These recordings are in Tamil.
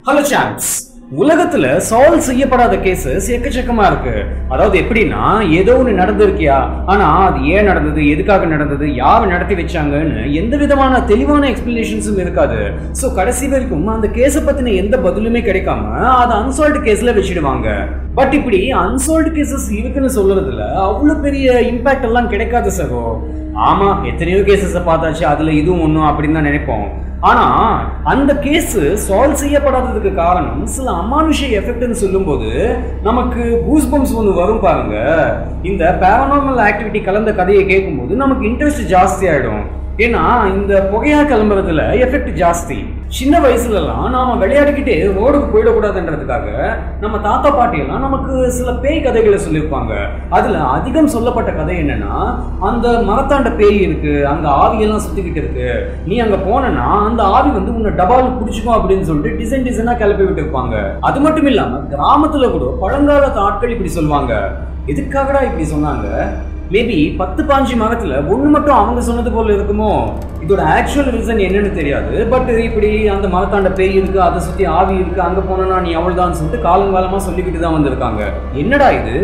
ஹலோ சாம்ஸ். உலகத்துல சால்வ் செய்யப்படாத கேசஸ் எக்கச்சக்கமா இருக்கு. அதாவது எப்படின்னா, ஏதோ ஒன்று நடந்திருக்கியா, ஆனா அது ஏன் நடந்தது, எதுக்காக நடந்தது, யார் நடத்தி வச்சாங்கன்னு எந்த விதமான தெளிவான எக்ஸ்பிளனேஷன்ஸும் இருக்காது. ஸோ கடைசி வரைக்கும் அந்த கேஸை பத்தின எந்த பதிலுமே கிடைக்காம அதை அன்சால்வ்டு கேஸ்ல வச்சிடுவாங்க. பட் இப்படி அன்சால்வ்டு கேசஸ் இருக்குன்னு சொல்றதுல அவ்வளவு பெரிய இம்பாக்ட் எல்லாம் கிடைக்காது சகோ. ஆமா, எத்தனையோ கேசஸை பார்த்தாச்சு, அதுல இதுவும் ஒன்றும் அப்படின்னு தான் நினைப்போம். ஆனா அந்த கேஸ் சால்வ் செய்யப்படாததுக்கு காரணம் சில அமானுஷ எஃபெக்ட்னு சொல்லும்போது நமக்கு கூஸ்பம்ஸ் ஒன்று வரும் பாருங்க. இந்த பேரநார்மல் ஆக்டிவிட்டி கலந்த கதையை கேட்கும்போது நமக்கு இன்ட்ரெஸ்ட் ஜாஸ்தி ஆயிடும். ஏன்னா இந்த புகையா கிளம்புறதுல எஃபெக்ட் ஜாஸ்தி. சின்ன வயசுலலாம் நாம விளையாடிக்கிட்டே ரோடுக்கு போயிடக்கூடாதுன்றதுக்காக நம்ம தாத்தா பாட்டி எல்லாம் நமக்கு சில பேய் கதைகளை சொல்லியிருப்பாங்க. அதுல அதிகம் சொல்லப்பட்ட கதை என்னன்னா, அந்த மரத்தாண்ட பேய் இருக்கு, அங்க ஆவியெல்லாம் சுத்திக்கிட்டு இருக்கு, நீ அங்க போனா அந்த ஆவி வந்து உன்னை டபால் குடிச்சுக்கும் அப்படின்னு சொல்லிட்டு டிசைனா கிளப்பி விட்டு இருப்பாங்க. அது மட்டும் இல்லாம கிராமத்துல கூட பழங்காலத்து ஆட்கள் இப்படி சொல்லுவாங்க. எதுக்காகடா இப்படி சொன்னாங்க? மேபி 10-15 மரத்துல ஒண்ணு மட்டும் அவங்க சொன்னது போல இருக்குமோ. இதோட ஆக்சுவல் ரீசன் என்னன்னு தெரியாது. பட் இப்படி அந்த மரத்தாண்ட பேய் இருக்கு, அதை சுத்தி ஆவி இருக்கு, அங்க போனா நீ அவள்தான் சொல்லிட்டு காலங்காலமா சொல்லிக்கிட்டு தான் வந்திருக்காங்க. என்னடா இது,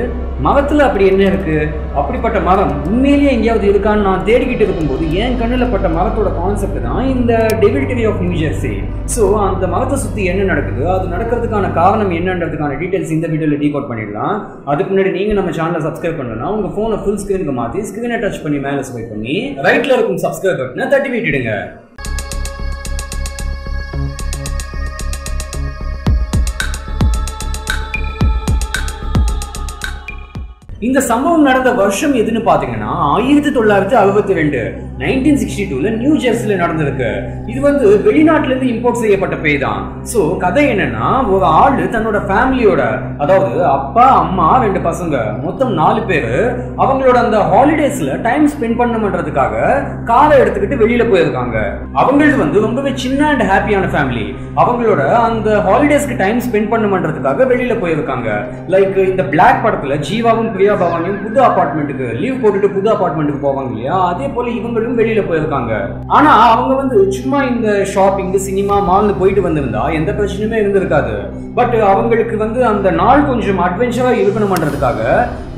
மரத்துல அப்படி என்ன இருக்கு? அப்படிப்பட்ட மரம் உண்மையிலேயே எங்கேயாவது இருக்கான்னு நான் தேடிக்கிட்டு இருக்கும்போது என் கண்ணுல பட்ட மரத்தோட கான்செப்ட் தான் இந்த devil tree of New Jersey. So அந்த மரத்தை சுத்தி என்ன நடக்குது, அது நடக்கிறதுக்கான காரணம் என்னன்றதுக்கான டீடைல்ஸ் இந்த வீடியோல டீகோட் பண்ணிடலாம். அதுக்கு முன்னாடி நீங்க நம்ம சேனலை சப்ஸ்கிரைப் பண்ணலாம். உங்க போனை ஃபுல் ஸ்கிரீனுக்கு மாத்தி ஸ்கிரீனை டச் பண்ணி மேலே ஸ்வைப் பண்ணி ரைட்ல இருக்கும் சப்ஸ்கிரைப் பட்டனை தட்டி விட்டுடுங்க. இந்த சம்பவம் நடந்த வருஷம் எதுன்னு பாத்தீங்கன்னா 1962 1962ல நியூ ஜெர்சில நடந்திருக்கு. இது வந்து வெளிநாட்டுல இருந்து இம்போர்ட் செய்யப்பட்ட பேய் தான். சோ கதை என்னன்னா, ஒரு ஆளு தன்னோட ஃபேமிலியோட, அதாவது அப்பா அம்மா 2 பசங்க, மொத்தம் 4 பேரு அவங்களோட அந்த ஹாலிடேஸ்ல டைம் ஸ்பெண்ட் பண்ணணும்ன்றதுக்காக காரை எடுத்துக்கிட்டு வெளியில போயிருக்காங்க. அவங்களது வந்து ரொம்பவே சின்ன அண்ட் ஹாப்பியான ஃபேமிலி. அவங்களோட அந்த ஹாலிடேஸ்க்கு டைம் ஸ்பெண்ட் பண்ணணும்ன்றதுக்காக வெளியில போயிருக்காங்க. லைக் இந்த பிளாக் படத்துல ஜீவாவும் பிரியா பவானியும் புது அபார்ட்மெண்ட்டுக்கு லீவ் போட்டுட்டு புது அபார்ட்மெண்ட்டுக்கு போவாங்க இல்லையா, அதே போல இவங்களும் வெளியில போயிருக்காங்க. ஆனா அவங்க வந்து சும்மா இந்த ஷாப்பிங், சினிமா, மால்னு போயிட்டு வந்திருந்தா எந்த பிரச்சனையுமே இருந்திருக்காது. பட் அவங்களுக்கு வந்து அந்த நாள் கொஞ்சம் அட்வென்ச்சரா இருக்கணும்ன்றதுக்காக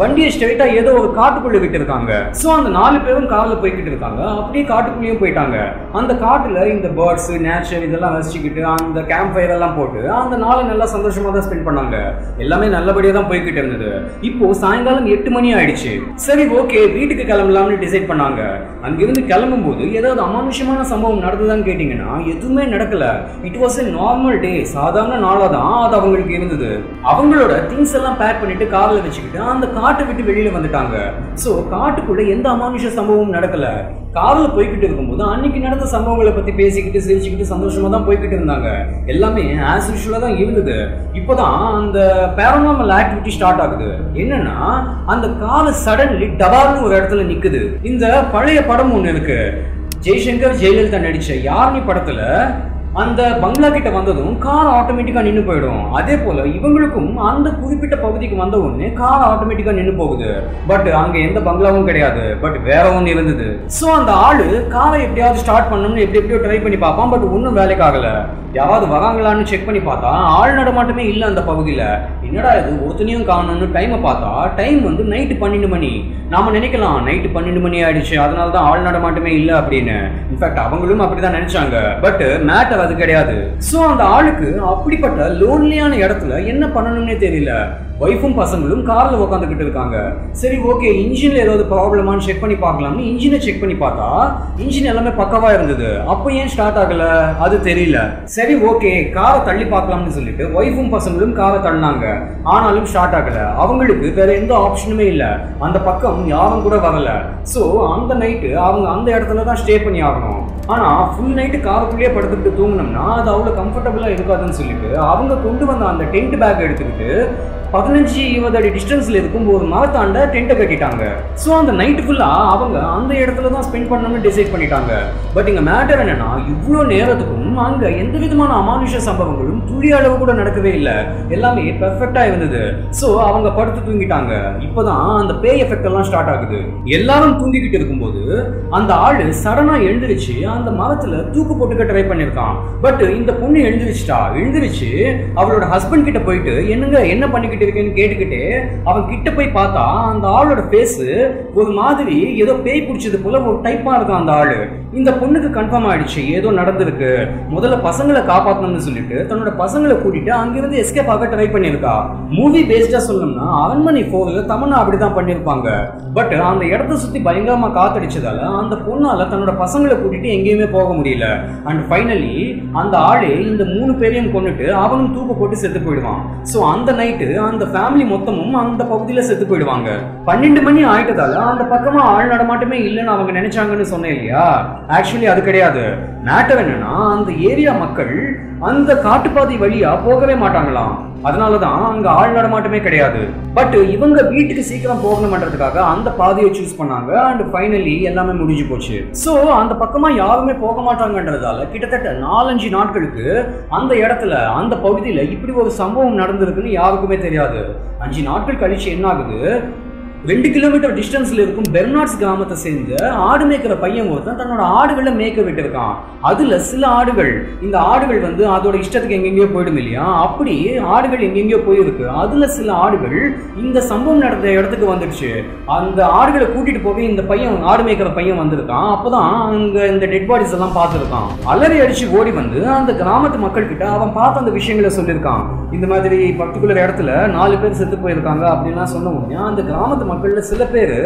வண்டியை ஸ்ட்ரெயிட்டா ஏதோ ஒரு காட்டுக்குள்ள விட்டு இருக்காங்க. சோ அந்த 4 பேரும் கார்ல போய்கிட்டு இருக்காங்க. அப்படியே காட்டுக்குள்ளேயும் போயிட்டாங்க. அந்த காட்டுல இந்த பேர்ட்ஸ், நேச்சர் இதெல்லாம் ரசிச்சுக்கிட்டு அந்த கேம்ப் ஃபயர் எல்லாம் போட்டு அந்த நாளை நல்லா சந்தோஷமா தான் ஸ்பெண்ட் பண்ணாங்க. எல்லாமே நல்லபடியா தான் போய்கிட்டு இருந்தது. இப்போ சாயங்காலம் 8 மணி ஆயிடுச்சு. சரி, ஓகே, வீட்டுக்கு கிளம்பலாம்னு டிசைட் பண்ணாங்க. அங்கிருந்து கிளம்பும் போது ஏதாவது அமானுஷமான சம்பவம் நடந்ததான்னு கேட்டீங்கன்னா எதுவுமே நடக்கல. It was a normal day, சாதாரண நாளா தான் அது அவங்களுக்கு இருந்தது. அவங்களோட திங்ஸ் எல்லாம் பேக் பண்ணிட்டு கார்ல வச்சுக்கிட்டு அந்த காட்டை விட்டு வெளியில வந்துட்டாங்க. சோ காட்டுக்குள்ள எந்த அமானுஷ சம்பவமும் நடக்கல. கார்ல போய்கிட்டு இருக்கும்போது அன்னைக்கு நடந்த சம்பவங்களை பத்தி பேசிக்கிட்டு சிரிச்சுக்கிட்டு சந்தோஷமா தான் போய்கிட்டு இருந்தாங்க. எல்லாமே ஆஸ் யூஷுவலா தான் இருந்தது. இப்போதான் அந்த பேரநார்மல் ஆக்டிவிட்டி ஸ்டார்ட் ஆகுது. என்னன்னா, அந்த கார் சடன்லி டபார்னு ஒரு இடத்துல நிக்குது. இந்த பழைய படம் ஒண்ணு இருக்கு, ஜெய்சங்கர் ஜெயலலிதா நடிச்ச யார்னி படத்துல அந்த பங்களா கிட்ட வந்ததும் கார் ஆட்டோமேட்டிக்கா நின்று போயிடும். அதே போல இவங்களுக்கும் அந்த குறிப்பிட்ட பகுதிக்கு வந்த உடனே கார் ஆட்டோமேட்டிக்கா நின்று போகுது. பட் அங்க எந்த பங்களாவும் கிடையாது, பட் வேற ஒன்று இருந்தது. சோ அந்த ஆளு காரை எப்படியாவது ஸ்டார்ட் பண்ணணும்னு எப்படியோ ட்ரை பண்ணி பார்ப்பான். பட் ஒன்றும் வேலைக்கு ஆகல. யாராவது வராங்களான்னு செக் பண்ணி பார்த்தா ஆள் நடமாட்டமே இல்லை அந்த பகுதியில. என்னடா இது, ஒருத்தனையும் காணணும்னு டைமை பார்த்தா டைம் வந்து நைட்டு 12 மணி. நாம நினைக்கலாம் நைட்டு 12 மணி ஆயிடுச்சு, அதனாலதான் ஆள் நடமாட்டமே இல்லை அப்படின்னு. இன்ஃபேக்ட் அவங்களும் அப்படிதான் நினைச்சாங்க. பட் மேட்டர் அது கிடையாது. சோ அந்த ஆளுக்கு அப்படிப்பட்ட லோன்லியான இடத்துல என்ன பண்ணணும்னே தெரியல. வைஃபும் பசங்களும் கார்ல உட்காந்துக்கிட்டு இருக்காங்க. சரி, ஓகே, இன்ஜின்ல ஏதாவது ப்ராப்ளமான்னு செக் பண்ணி பார்க்கலாம்னு இன்ஜினை செக் பண்ணி பார்த்தா இன்ஜின் எல்லாமே பக்கவா இருந்தது. அப்போ ஏன் ஸ்டார்ட் ஆகல அது தெரியல. சரி, ஓகே, காரை தள்ளி பார்க்கலாம்னு சொல்லிட்டு வைஃபும் பசங்களும் காரை தள்ளினாங்க. ஆனாலும் ஸ்டார்ட் ஆகல. அவங்களுக்கு வேற எந்த ஆப்ஷனுமே இல்லை. அந்த பக்கம் யாரும் கூட வரல. சோ அந்த நைட்டு அவங்க அந்த இடத்துல தான் ஸ்டே பண்ணி ஆகணும். ஆனா ஃபுல் நைட்டு காருக்குள்ளேயே படுத்துக்கிட்டு தூங்கினோம்னா அது அவ்வளவு கம்ஃபர்டபுளா இருக்காதுன்னு சொல்லிட்டு அவங்க கொண்டு வந்த அந்த டென்ட் பேக் எடுத்துக்கிட்டு 15-20 அடி டிஸ்டன்ஸ்ல இருக்கும் ஒரு மரத்தாண்ட டென்ட்டை கட்டிட்டாங்க. ஸோ அந்த நைட்டு ஃபுல்லா அவங்க அந்த இடத்துல தான் ஸ்பெண்ட் பண்ணணும்னு டிசைட் பண்ணிட்டாங்க. பட் இங்க மேட்டர் என்னன்னா, இவ்வளோ நேரத்துக்கும் அங்க எந்த விதமான அமானுஷ சம்பவங்களும் துளி அளவு கூட நடக்கவே இல்லை. எல்லாமே பெர்ஃபெக்டா இருந்தது. ஸோ அவங்க படுத்து தூங்கிட்டாங்க. இப்போதான் அந்த பேய் எஃபெக்ட் எல்லாம் ஸ்டார்ட் ஆகுது. எல்லாரும் தூங்கிக்கிட்டு இருக்கும்போது அந்த ஆளு சடனா எழுந்திருச்சு அந்த மரத்துல தூக்கு போட்டுக்க ட்ரை பண்ணிருக்கான். பட் இந்த பொண்ணு எழுந்திருச்சு அவளோட ஹஸ்பண்ட் கிட்ட போயிட்டு என்னங்க என்ன பண்ணிக்கிட்டு இருக்கேன்னு கேட்டுக்கிட்டு அவன் கிட்ட போய் பார்த்தா அந்த ஆளோட ஃபேஸ் ஒரு மாதிரி ஏதோ பேய் பிடிச்சது போல ஒரு டைப்பா இருக்கான் அந்த ஆளு. இந்த பொண்ணுக்கு கன்ஃபார்ம் ஆயிடுச்சு ஏதோ நடந்திருக்கு. முதல்ல பசங்களை காப்பாற்றணும்னு சொல்லிட்டு தன்னோட பசங்களை கூட்டிட்டு அங்கிருந்து எஸ்கேப் ஆக ட்ரை பண்ணிருக்கா. மூவி பேஸ்டா சொல்லணும்னா அரண்மனை 4ல தமன்னா அப்படிதான் பண்ணிருப்பாங்க. பட் அந்த இடத்த சுத்தி பயங்கரமா காத்தடிச்சதால அந்த பொண்ணால தன்னோட பசங்களை கூட்டிட்டு எங்கேயுமே போக முடியல. அண்ட் ஃபைனலி அந்த ஆளே இந்த 3 பேரையும் கொண்டுட்டு அவனும் தூக்கு போட்டு செத்து போயிடுவான். சோ அந்த நைட்டு அந்த ஃபேமிலி மொத்தமும் அந்த பகுதியில செத்து போயிடுவாங்க. 12 மணி ஆயிட்டதால அந்த பக்கமா ஆள் நடமாட்டமே இல்லைன்னு அவங்க நினைச்சாங்கன்னு சொன்னேன் இல்லையா. ஆக்சுவலி அது கிடையாது. மேட்டர் என்னன்னா, அந்த ஏரியா மக்கள் அந்த காட்டுப்பாதை வழியா போகவே மாட்டாங்களாம். அதனாலதான் அங்க ஆள் நடமாட்டமே கிடையாது. பட் இவங்க வீட்டுக்கு சீக்கிரம் போகணும்ன்றதுக்காக அந்த பாதையை சூஸ் பண்ணாங்க. அண்ட் ஃபைனலி எல்லாமே முடிஞ்சு போச்சு. சோ அந்த பக்கமா யாருமே போக மாட்டாங்கன்றதால கிட்டத்தட்ட 4-5 நாட்களுக்கு அந்த இடத்துல அந்த பகுதியில இப்படி ஒரு சம்பவம் நடந்திருக்குன்னு யாருக்குமே தெரியாது. 5 நாட்கள் கழிச்சு என்ன ஆகுது, 2 கிலோமீட்டர் டிஸ்டன்ஸ்ல இருக்கும் பெர்னார்ட்ஸ் கிராமத்தை சேர்ந்து ஆடு மேய்க்கிற பையன் ஒருத்தன் தன்னோட ஆடுகளை மேய்க்க விட்டுருக்கான். அதுல சில ஆடுகள், இந்த ஆடுகள் வந்து அதோட இஷ்டத்துக்கு எங்கெங்கயோ போயிடும் இல்லையா, அப்படி ஆடுகள் எங்கெங்கயோ போயிருக்கு. அதுல சில ஆடுகள் இந்த சம்பவம் நடந்த இடத்துக்கு வந்துடுச்சு. அந்த ஆடுகளை கூட்டிட்டு போக இந்த பையன், ஆடு மேய்க்கிற பையன் வந்திருக்கான். அப்பதான் அங்க இந்த டெட் பாடிஸ் எல்லாம் பார்த்துருக்கான். அலறி அடிச்சு ஓடி வந்து அந்த கிராமத்து மக்கள் கிட்ட அவன் பார்த்த அந்த விஷயங்களை சொல்லியிருக்கான். இந்த மாதிரி பர்டிகுலர் இடத்துல 4 பேர் செத்து போயிருக்காங்க அப்படின்லாம் சொன்ன உடனே அந்த கிராமத்து மக்கள்ல சில பேர்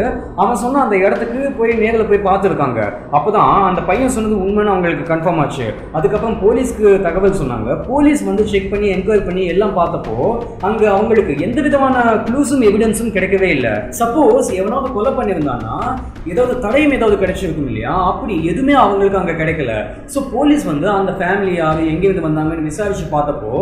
அவன் சொன்ன அந்த இடத்துக்கு போய் நேரில் போய் பார்த்துருக்காங்க. அப்பதான் அந்த பையன் சொன்னது உண்மைன்னு அவங்களுக்கு கன்ஃபார்ம் ஆச்சு. அதுக்கப்புறம் போலீஸ்க்கு தகவல் சொன்னாங்க. போலீஸ் வந்து செக் பண்ணி என்கொயரி பண்ணி எல்லாம் பார்த்தப்போ அங்க அவங்களுக்கு எந்த விதமான க்ளூஸும் எவிடன்ஸும் கிடைக்கவே இல்லை. சப்போஸ் எவனாவது கொலை பண்ணியிருந்தானா ஏதாவது தடயம் ஏதாவது கிடைச்சிருக்கும் இல்லையா, அப்படி எதுவுமே அவங்களுக்கு அங்க கிடைக்கல. ஸோ போலீஸ் வந்து அந்த ஃபேமிலி யாரு எங்கிருந்து வந்தாங்கன்னு விசாரிச்சு பார்த்தப்போ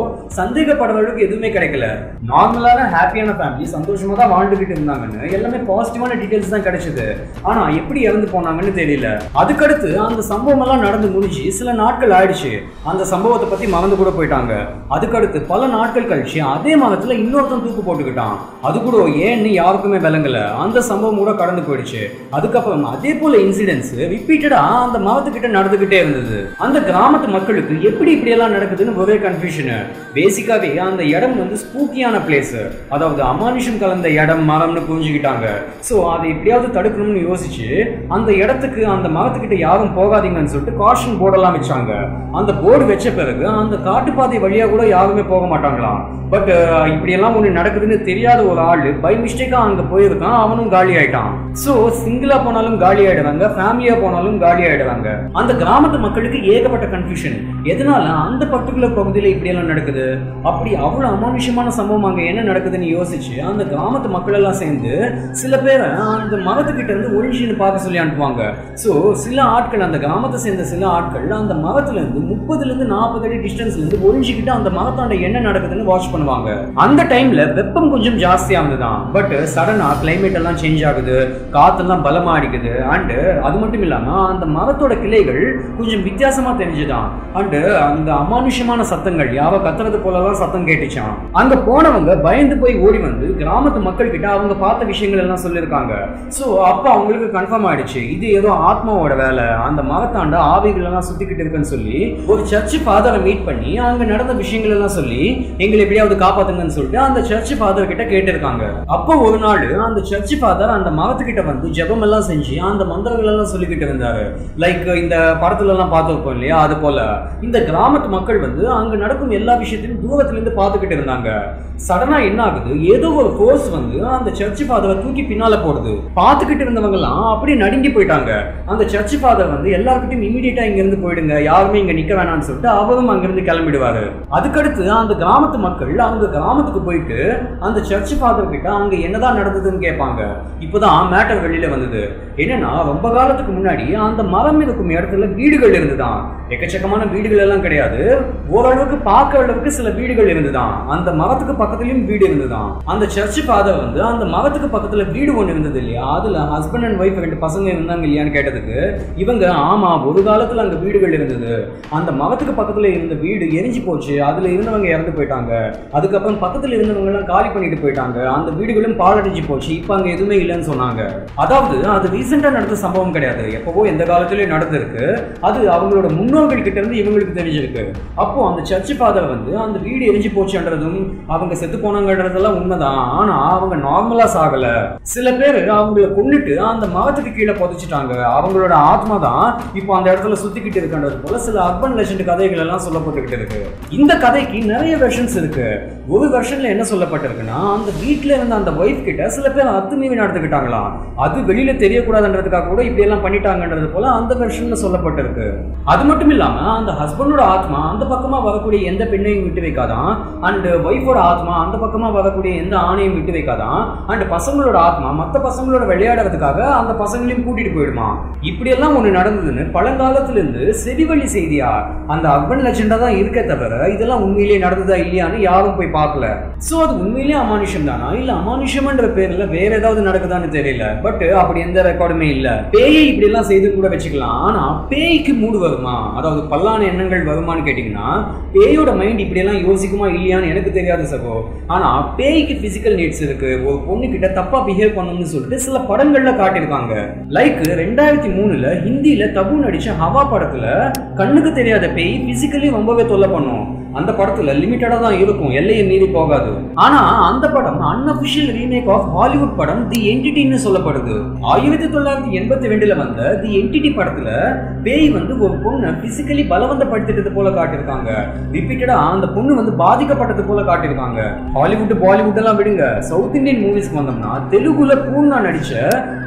சந்தேகப்படுற அளவுக்கு எதுவுமே கிடைக்கல. நார்மலான ஹாப்பியான ஃபேமிலி சந்தோஷமா தான் வாழ்ந்துகிட்டு இருந்தாங்கன்னு எல்லாமே பாசிட்டிவான டீடைல்ஸ் தான் கிடைச்சது. ஆனா எப்படி இறந்து போனாங்கன்னு தெரியல. அதுக்கடுத்து அந்த சம்பவம் எல்லாம் நடந்து முடிஞ்சு சில நாட்கள் ஆயிடுச்சு. அந்த சம்பவத்தை பத்தி மறந்து கூட போயிட்டாங்க. அதுக்கடுத்து பல நாட்கள் கழிச்சு அதே மரத்துல இன்னொருத்தன் தூக்கு போட்டுக்கிட்டான். அது கூட ஏன்னு யாருக்குமே விளங்கல. அந்த சம்பவம் கூட கடந்து போயிடுச்சு. அதுக்கப்புறம் அதே போல இன்சிடென்ட்ஸ் ரிப்பீட்டடா அந்த மரத்துக்கிட்ட நடந்துகிட்டே இருந்தது. அந்த கிராமத்து மக்களுக்கு எப்படி இப்படி எல்லாம் நடக்குதுன்னு ஒரே கன்ஃபியூஷன். பேசிக்காவே அந்த இடம் வந்து ஸ்பூக்கியான பிளேஸ், அதாவது அமானுஷம் கலந்த இடம் மரம்னு புரிஞ்சுக்கிட்டாங்க. சோ அதை எப்படியாவது தடுக்கணும்னு யோசிச்சு அந்த இடத்துக்கு அந்த மரத்துக்கிட்ட யாரும் போகாதீங்கன்னு சொல்லிட்டு காஷன் போர்டெல்லாம் வச்சாங்க. அந்த போர்டு வச்ச பிறகு அந்த காட்டுப்பாதை வழியா கூட யாருமே போக மாட்டாங்களாம். பட் இப்படி எல்லாம் ஒண்ணு நடக்குதுன்னு தெரியாத ஒரு ஆளு பை மிஸ்டேக்கா அங்க போயிருக்கான். அவனும் காலி ஆயிட்டான். சோ சிங்கிளா போனாலும் காலி ஆயிடுறாங்க, ஃபேமிலியா போனாலும் காலி ஆயிடுறாங்க. அந்த கிராமத்து மக்களுக்கு ஏகப்பட்ட கன்ஃபியூஷன். எதனால அந்த பர்டிகுலர் பகுதியில இப்படி எல்லாம் நடக்குது, அப்படி அவ்வளவு அமானுஷமான சம்பவம் அங்க என்ன நடக்குதுன்னு யோசிச்சு அந்த கிராமத்து மக்கள் எல்லாம் சேர்ந்து சில பேரை அந்த மரத்துக்கிட்ட இருந்து ஒழிஞ்சின்னு பார்க்க சொல்லி அனுப்புவாங்க. சோ சில ஆட்கள், அந்த கிராமத்தை சேர்ந்த சில ஆட்கள் அந்த மரத்துல இருந்து 30-40 அடி டிஸ்டன்ஸ்ல இருந்து ஒழிஞ்சுக்கிட்டு அந்த மரத்தாண்ட என்ன நடக்குதுன்னு வாட்ச் பண்ணுவாங்க. அந்த டைம்ல வெப்பம் கொஞ்சம் ஜாஸ்தியா இருந்துதான். பட் சடனா கிளைமேட் எல்லாம் சேஞ்ச் ஆகுது, காத்தெல்லாம் பலமா அடிக்குது. அண்ட் அது மட்டும் இல்லாம அந்த மரத்தோட கிளைகள் கொஞ்சம் வித்தியாசமா தெரிஞ்சுதான். அண்ட் அந்த அமானுஷமான சத்தங்கள் யாரோ கத்துறது போலதான் சத்தம் கேட்டுச்சான். அங்க போனவங்க பயந்து போய் ஓடி வந்து கிராமத்து மக்கள் கிட்ட அவங்க பார்த்த விஷயங்கள் எல்லாம் சொல்லியிருக்காங்க. சோ அப்ப அவங்களுக்கு கன்ஃபார்ம் ஆயிடுச்சு இது ஏதோ ஆத்மாவோட வேலை, அந்த மரத்தாண்ட ஆவிகள் எல்லாம் சுத்திக்கிட்டு இருக்குன்னு சொல்லி ஒரு சர்ச் ஃபாதரை மீட் பண்ணி அங்க நடந்த விஷயங்கள் எல்லாம் சொல்லி எங்களை எப்படியாவது காப்பாத்துங்கன்னு சொல்லிட்டு அந்த சர்ச் ஃபாதர் கிட்ட கேட்டிருக்காங்க. அப்போ ஒரு நாள் அந்த சர்ச் ஃபாதர் அந்த மரத்துக்கிட்ட வந்து ஜெபம் எல்லாம் செஞ்சு அந்த மந்திரங்கள் எல்லாம் சொல்லிக்கிட்டு இருந்தாரு. லைக் இந்த படத்துல எல்லாம் பார்த்துருப்போம் இல்லையா, அது போல இந்த கிராமத்து மக்கள் வந்து அங்க நடக்கும் எல்லா விஷயத்தையும் தூரத்துல இருந்து பார்த்துக்கிட்டு இருந்தாங்க. சடனா என்ன ஆகுது, ஏதோ ஒரு ஃபோர்ஸ் வந்து அந்த சர்ச் ஃபாதரை தூக்கி பின்னால போடுது. பார்த்துக்கிட்டு இருந்தவங்க எல்லாம் அப்படியே நடுங்கி போயிட்டாங்க. அந்த சர்ச் ஃபாதர் வந்து எல்லாருக்கிட்டையும் இமீடியட்டா இங்க இருந்து போயிடுங்க, யாருமே இங்க நிக்க வேணாம்னு சொல்லிட்டு அவரும் அங்கிருந்து கிளம்பிடுவாரு. அதுக்கடுத்து அந்த கிராமத்து மக்கள் அவங்க கிராமத்துக்கு போயிட்டு அந்த சர்ச் ஃபாதர் கிட்ட அங்க என்னதான் நடந்ததுன்னு கேட்பாங்க. இப்பதான் மேட்டர் வெளியில வந்தது. என்னன்னா ரொம்ப காலத்துக்கு முன்னாடி அந்த மரம் இருக்கும் இடத்துல வீடுகள் இருந்துதான். எக்கச்சக்கமான வீடுகள் எல்லாம் கிடையாது, ஓரளவுக்கு பார்க்க அளவுக்கு சில வீடுகள் இருந்துதான். அந்த மரத்துக்கு பக்கத்துலயும் வீடு இருந்துதான். அந்த சர்ச் ஃபாதர் வந்து அந்த மரத்துக்கு பக்கத்துல வீடு ஒண்ணு இருந்தது இல்லையா, அதுல ஹஸ்பண்ட் அண்ட் ஒய்ஃப் 2 பசங்க இருந்தாங்க இல்லையான்னு கேட்டதுக்கு இவங்க ஆமா ஒரு காலத்துல அங்க வீடுகள் இருந்தது, அந்த மரத்துக்கு பக்கத்துல இருந்த வீடு எரிஞ்சு போச்சு, அதுல இருந்தவங்க இறந்து போயிட்டாங்க, அதுக்கப்புறம் பக்கத்துல இருந்தவங்க எல்லாம் காலி பண்ணிட்டு போயிட்டாங்க, அந்த வீடுகளும் பாழடைஞ்சு போச்சு, இப்ப அங்க எதுவுமே இல்லைன்னு சொன்னாங்க. அதாவது அது ரீசெண்டா நடந்த சம்பவம் கிடையாது, எப்பவோ எந்த காலத்திலயும் நடந்திருக்கு. அது அவங்களோட முன்னோர்கள் கிட்ட இருந்து இவங்களுக்கு தெரிஞ்சிருக்கு. அப்போ அந்த சர்ச் ஃபாதர் வந்து அந்த வீடு எரிஞ்சு போச்சுன்றதும் அவங்க செத்து போனாங்கன்றதெல்லாம் உண்மைதான். ஆனா அவங்க நார்மலா சாகல. சில பேர் அவங்கள கொன்னுட்டு அந்த மரத்துக்கு கீழே புதைச்சிட்டாங்க, அவங்களோட ஆத்மா தான் இப்போ அந்த இடத்துல சுத்திக்கிட்டு இருக்கின்றது போல சில அர்பன் லெஜெண்ட் கதைகள் எல்லாம் சொல்லப்பட்டுக்கிட்டு இருக்கு. இந்த கதைக்கு நிறைய வெர்ஷன்ஸ் இருக்கு. ஒரு வெர்ஷன்ல என்ன சொல்லப்பட்டிருக்குன்னா, அந்த வீட்டுல இருந்த அந்த ஒய்ஃப் கிட்ட சில பேர் அத்துமீறி நடந்துக்கிட்டாங்களாம், அது வெளியில தெரியக்கூடாதுன்றதுக்காக கூட இப்படி எல்லாம் பண்ணிட்டாங்கன்றது போல அந்த வெர்ஷன்ல சொல்லப்பட்டிருக்கு. அது மட்டும் இல்லாம அந்த ஹஸ்பண்டோட ஆத்மா அந்த பக்கமா வரக்கூடிய எந்த பெண்ணையும் விட்டு வைக்காதான், அண்ட் ஒய்ஃபோட ஆத்மா அந்த பக்கமா வரக்கூடிய எந்த ஆணையும் விட்டு வைக்காதான், அண்ட் பசங்களோட ஆத்மா மற்ற பசங்களோட விளையாடுறதுக்காக அந்த பசங்களையும் கூட்டிட்டு போயிடுமா. இப்படி எல்லாம் ஒண்ணு நடந்ததுன்னு பழங்காலத்துல இருந்து செவிவழி செய்தியா அந்த அர்பன் லெஜெண்டா தான் இருக்கே தவிர இதெல்லாம் உண்மையிலேயே நடந்ததா இல்லையான்னு யாரும் போய் பார்க்கல. சோ அது உண்மையிலேயே அமானுஷம் தானா இல்ல அமானுஷம்ன்ற பேர்ல வேற ஏதாவது நடக்குதான்னு தெரியல. பட் அப்படி எந்த ரெக்கார்டுமே இல்ல. பேயை இப்படி எல்லாம் செய்து கூட வச்சுக்கலாம், ஆனா பேய்க்கு மூடு வருமா, அதாவது பல்லான எண்ணங்கள் வருமானு கேட்டீங்கன்னா பேயோட மைண்ட் இப்படி எல்லாம் யோசிக்குமா இல்லையான்னு எனக்கு தெரியாது சகோ. ஆனா பேய்க்கு பிசிக்கல் நீட்ஸ் இருக்கு. ஒரு பொண்ணு கிட்ட தப்பா பிஹேவ் பண்ணணும்னு சொல்லிட்டு சில படங்கள்ல காட்டியிருக்காங்க. லைக் 2003 ஹிந்தியில தபு நடிச்ச ஹவா படத்துல கண்ணுக்கு தெரியாத பேய் பிசிக்கலி ரொம்பவே தொல்லை பண்ணும். அந்த படத்துல லிமிட்டடா தான் இருக்கும், எல்லையை மீறி போகாது. ஆனா அந்த படம் அன்அபிஷியல் ரீமேக் ஆஃப் ஹாலிவுட் படம் தி என்டிட்டின்னு சொல்லப்படுது. 1982 வந்த தி என்டிட்டி படத்துல பேய் வந்து ஒரு பொண்ணை பிசிக்கலி பலவந்தப்படுத்திட்டது போல காட்டியிருக்காங்க. ரிப்பீட்டடா அந்த பொண்ணு வந்து பாதிக்கப்பட்டது போல காட்டியிருக்காங்க. ஹாலிவுட் பாலிவுட் எல்லாம் விடுங்க, சவுத் இந்தியன் மூவிஸ்க்கு வந்தோம்னா தெலுங்குல பூர்ணா நடிச்ச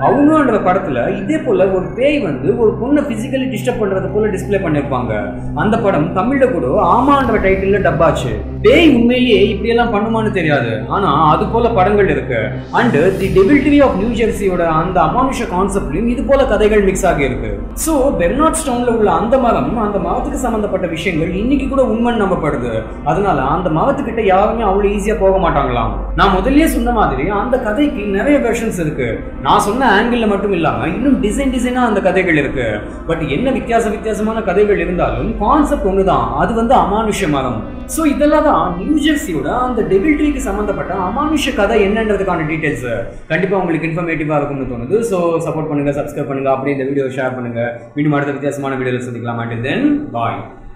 அவனுன்ற படத்துல இதே போல ஒரு பேய் வந்து ஒரு பொண்ணை பிசிக்கலி டிஸ்டர்ப் பண்றது போல டிஸ்பிளே பண்ணிருப்பாங்க. அந்த படம் தமிழ்ல கூட ஆமான்ற டைட்டில்ல டப்பாச்சு. பேய் உண்மையிலேயே இப்படி எல்லாம் பண்ணுமான்னு தெரியாது, ஆனா அது போல படங்கள் இருக்கு. And the devil tree of new ஜெர்சியோட அந்த அமானுஷ கான்செப்ட்லயும் இது போல கதைகள் மிக்ஸ் ஆகி இருக்கு. சோ பெர்னார்ட் ஸ்டோன்ல உள்ள அந்த மரம், அந்த மரத்துக்கு சம்பந்தப்பட்ட விஷயங்கள் இன்னைக்கு கூட உண்மைன்னு நம்பப்படுது. அதனால அந்த மரத்துக்கிட்ட யாருமே அவ்வளவு ஈஸியா போக மாட்டாங்களாம். நான் முதல்லயே சொன்ன மாதிரி அந்த கதைக்கு நிறைய வெர்ஷன்ஸ் இருக்கு. நான் சொன்ன ஆங்கிள் மட்டும் இல்லாம இன்னும் டிசைனா அந்த கதைகள் இருக்கு. பட் என்ன வித்தியாசமான கதைகள் இருந்தாலும் கான்செப்ட் ஒண்ணுதான், அது வந்து அமானுஷ மரம். சோ இதெல்லாம் தான் நியூ ஜெர்சியோட அந்த டெவில் ட்ரீக்கு சம்பந்தப்பட்ட அமானுஷ கதை என்னன்றதுக்கான டீடைல்ஸ். கண்டிப்பா உங்களுக்கு இன்ஃபர்மேட்டிவா இருக்கும்னு தோணுது. சோ சப்போர்ட் பண்ணுங்க, சப்ஸ்கிரைப் பண்ணுங்க, அப்படியே இந்த வீடியோ ஷேர் பண்ணுங்க. மீண்டும் அடுத்த வித்தியாசமான வீடியோல சந்திக்கலாம். until then bye.